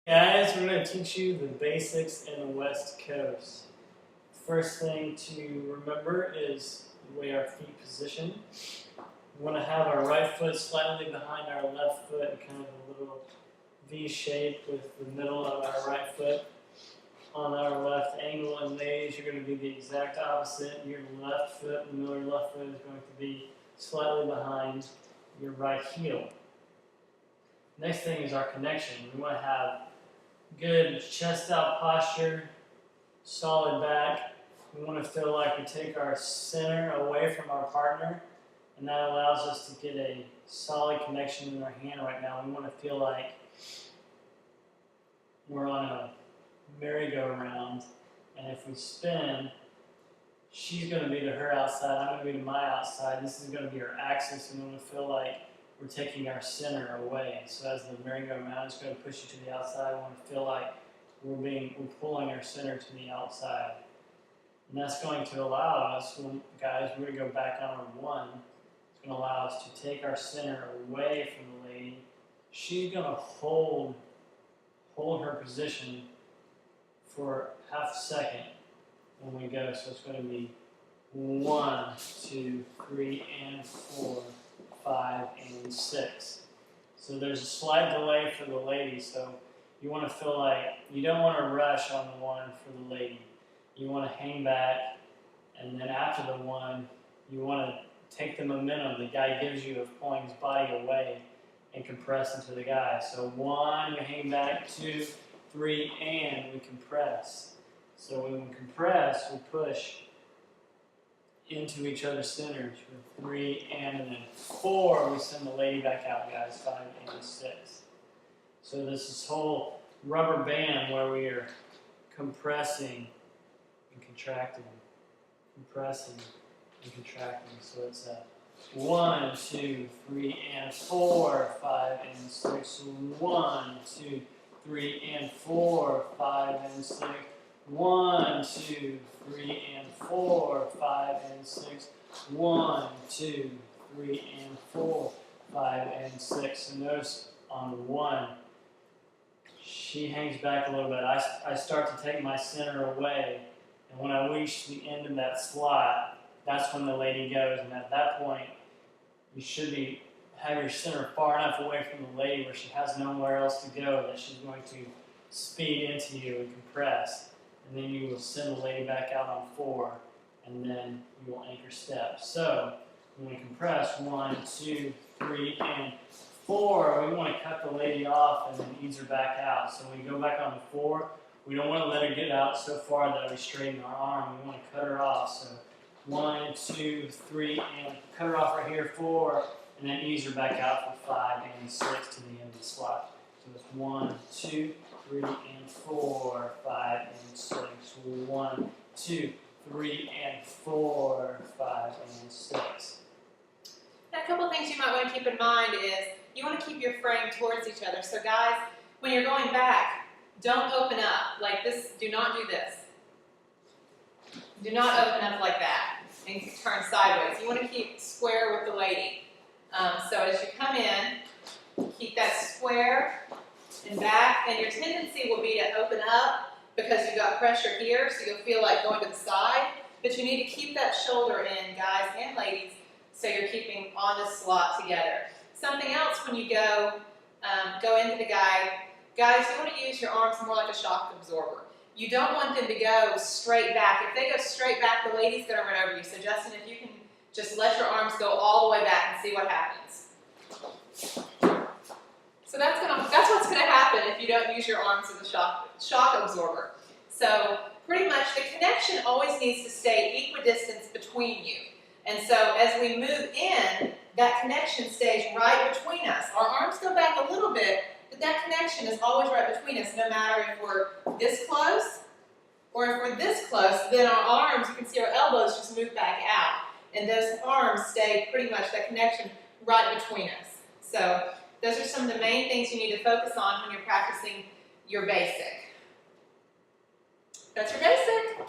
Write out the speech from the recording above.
Guys, we're going to teach you the basics in the West Coast. First thing to remember is the way our feet position. We want to have our right foot slightly behind our left foot, kind of a little V shape with the middle of our right foot on our left angle. And ladies, you're going to be the exact opposite. Your left foot, the middle of your left foot is going to be slightly behind your right heel. Next thing is our connection. We want to have good chest out posture, solid back. We want to feel like we take our center away from our partner, and that allows us to get a solid connection in our hand right now. We want to feel like we're on a merry-go-round, and if we spin, she's going to be to her outside, I'm going to be to my outside. This is going to be our axis, and we want to feel like we're taking our center away. So as the merry-go-round is going to push you to the outside, we want to feel like we're pulling our center to the outside. And that's going to allow us, guys, we're going to go back on our one. It's going to allow us to take our center away from the lady. She's going to hold her position for half a second when we go. So it's going to be 1, 2, 3, and 4, 5, and 6. So there's a slight delay for the lady, so you want to feel like you don't want to rush on the one for the lady. You want to hang back, and then after the one, you want to take the momentum the guy gives you of pulling his body away and compress into the guy. So 1, we hang back, 2, 3, and we compress. So when we compress, we push into each other's centers for 3, and then 4, we send the lady back out, guys, 5 and 6. So this whole rubber band where we are compressing and contracting, compressing and contracting. So it's a 1, 2, 3, and 4, 5, and 6. 1, 2, 3, and 4, 5, and 6. 1, 2, 3, and 4, 5, and 6. 1, 2, 3, and 4, 5, and 6. And notice on the 1, she hangs back a little bit. I start to take my center away, and when I reach the end of that slot, that's when the lady goes. And at that point, you should have your center far enough away from the lady where she has nowhere else to go, that she's going to speed into you and compress. And then you will send the lady back out on 4, and then you will anchor step. So when we compress 1, 2, 3, and 4, we want to cut the lady off and then ease her back out. So when we go back on the 4, we don't want to let her get out so far that we straighten our arm. We want to cut her off. So 1, 2, 3, and cut her off right here, 4, and then ease her back out for 5 and 6 to the end of the slot. So it's 1, 2, 3, and 4, 5, and 6. 1, 2, 3, and 4, 5, and 6. Now, a couple of things you might want to keep in mind is you want to keep your frame towards each other. So guys, when you're going back, don't open up like this. Do not do this. Do not open up like that and turn sideways. You want to keep square with the lady. So as you come in, keep that square and back, and your tendency will be to open up because you've got pressure here, so you'll feel like going to the side, but you need to keep that shoulder in, guys and ladies, so you're keeping on the slot together. Something else when you go into the guy, guys, you want to use your arms more like a shock absorber. You don't want them to go straight back. If they go straight back, the lady's going to run over you. So Justin, if you can just let your arms go all the way back and see what happens. So that's what's going to happen if you don't use your arms as a shock absorber. So pretty much the connection always needs to stay equidistant between you. And so as we move in, that connection stays right between us. Our arms go back a little bit, but that connection is always right between us, no matter if we're this close or if we're this close. Then our arms, you can see our elbows just move back out. And those arms stay pretty much, that connection right between us. So those are some of the main things you need to focus on when you're practicing your basic. That's your basic.